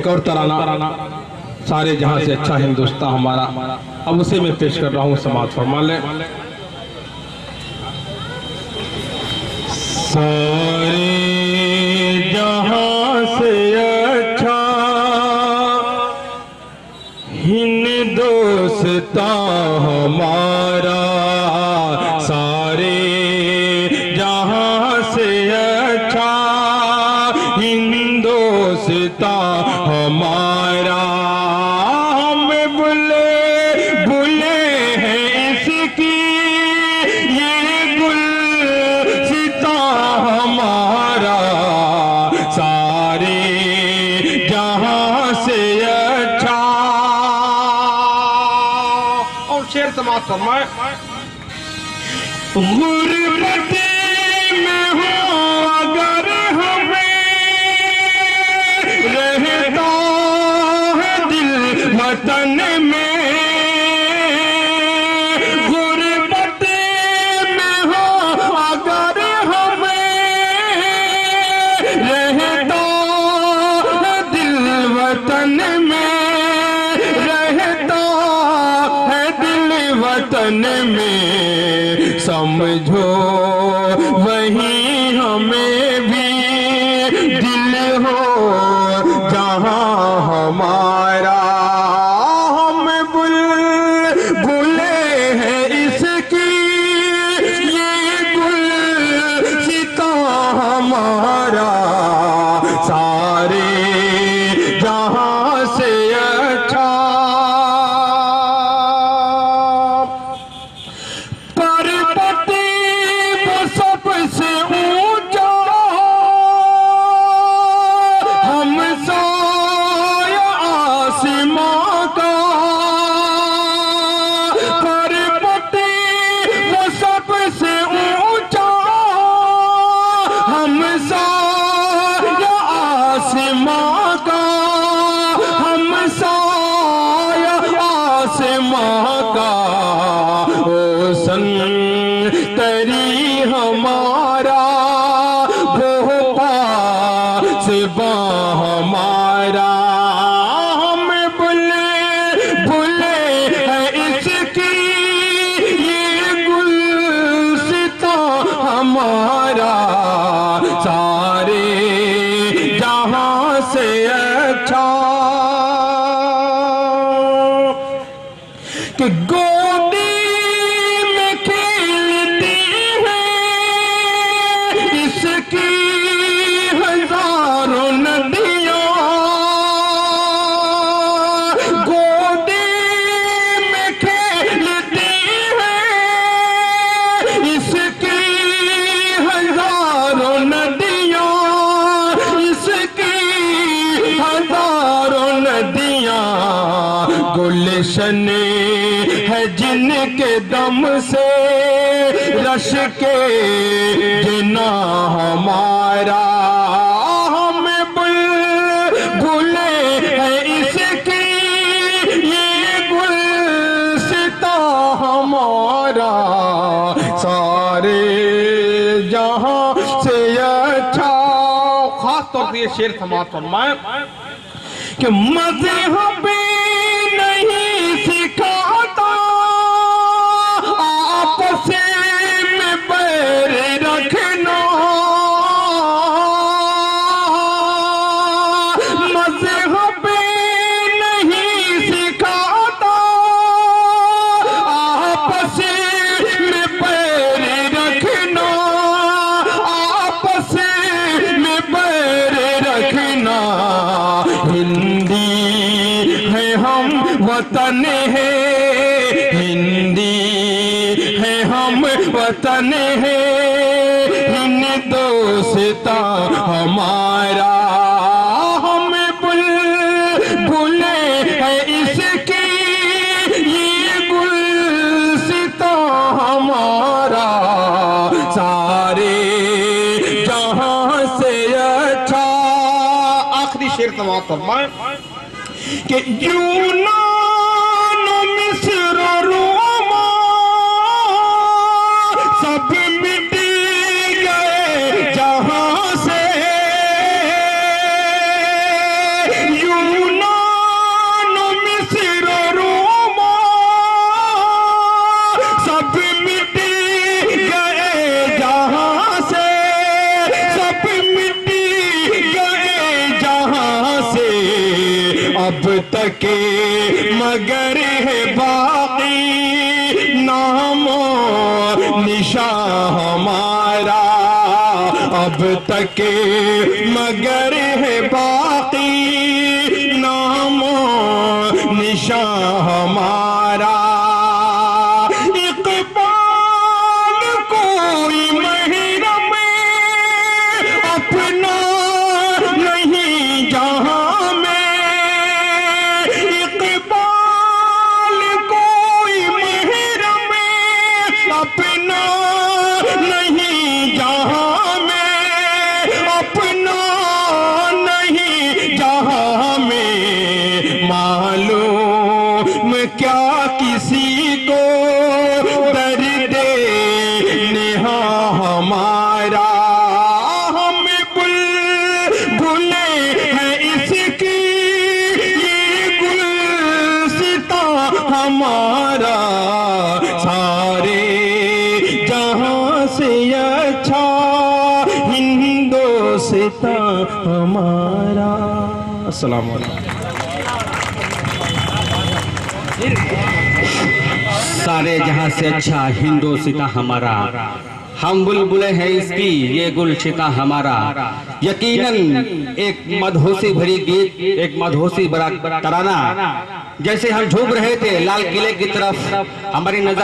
एक और तराना सारे जहां से अच्छा हिंदुस्तान हमारा, अब उसे मैं पेश कर रहा हूँ, समाज फरमा ले। सारे जहां से अच्छा हिंदुस्तान हमारा, सारे जहां से अच्छा हिंदुस्तान हमारा। हम बुले हैं इसकी ये गुलसितां हमारा, सारे जहां से अच्छा। और शेर समाज फरमाए। गुरबत में हो अगर हमें रहता है दिल वतन में, गुरबत में हो अगर हमें रहता है दिल वतन में, रहता है दिल वतन में, समझो वही हमें भी दिल हो जहां हमारा। हम बुले हैं इसकी ये गुलसितां हमारा, सारे जहां से अच्छा। सबसे ऊंचा हम साया आसमां का, पर्वत वो सबसे ऊंचा हम साया आसमां का, हम साया आसमां का। ओ संतरी हमारा वो पास हमारा, हम बुले हैं इसकी ये गुलसितां हमारा, सारे जहां से अच्छा। कि गोदी में खेलती है इसकी हजारों नदियां, गोदी में खेलती है इसकी हजारों नदियां, इसकी हजारों नदियां। गुलशन है जिनके दम से रश के जिना हमारा, हम बुले हैं इसकी ये गुलसितां हमारा, सारे जहां से अच्छा। खास तौर पर ये शेर समाज फरमाए कि मज़हब नहीं सिखाता आपस में बैर रखना, मज़हब नहीं सिखाता आपस में बैर रखना, आपस में बैर रखना। हिंदी है हम वतन है, हिंदी है हम वतन है, हिंदुस्तान हमारा। हम बुले हैं इसकी ये गुलसितां हमारा, सारे जहां से अच्छा। आखिरी शेर समाज फरमाए कि यूनान मिस्र रोमा सब मिट गए जहां से, यूनान है बाकी नामो निशा हमारा, अब तक मगर है बाकी नामो निशा हमारा। इकबाल कोई महरम अपना नहीं जहां में, इकबाल कोई महरम अपना नहीं जहां में, अपना नहीं जहां में। मालूम क्या किसी को दर्द नेहा हमारा, हम बुलबुले हैं इसकी ये गुलसिता हमारा, सारे जहां से अच्छा हिंदोस्तां हमारा। अस्सलाम वालेकुम। सारे जहां से अच्छा हिंदोस्तां हमारा, हम बुलबुले हैं इसकी ये गुलशिता हमारा। यकीनन एक मदहोशी भरी गीत, एक मदहोशी भरा तराना। जैसे हम झूम रहे थे लाल किले की तरफ, हमारी नजर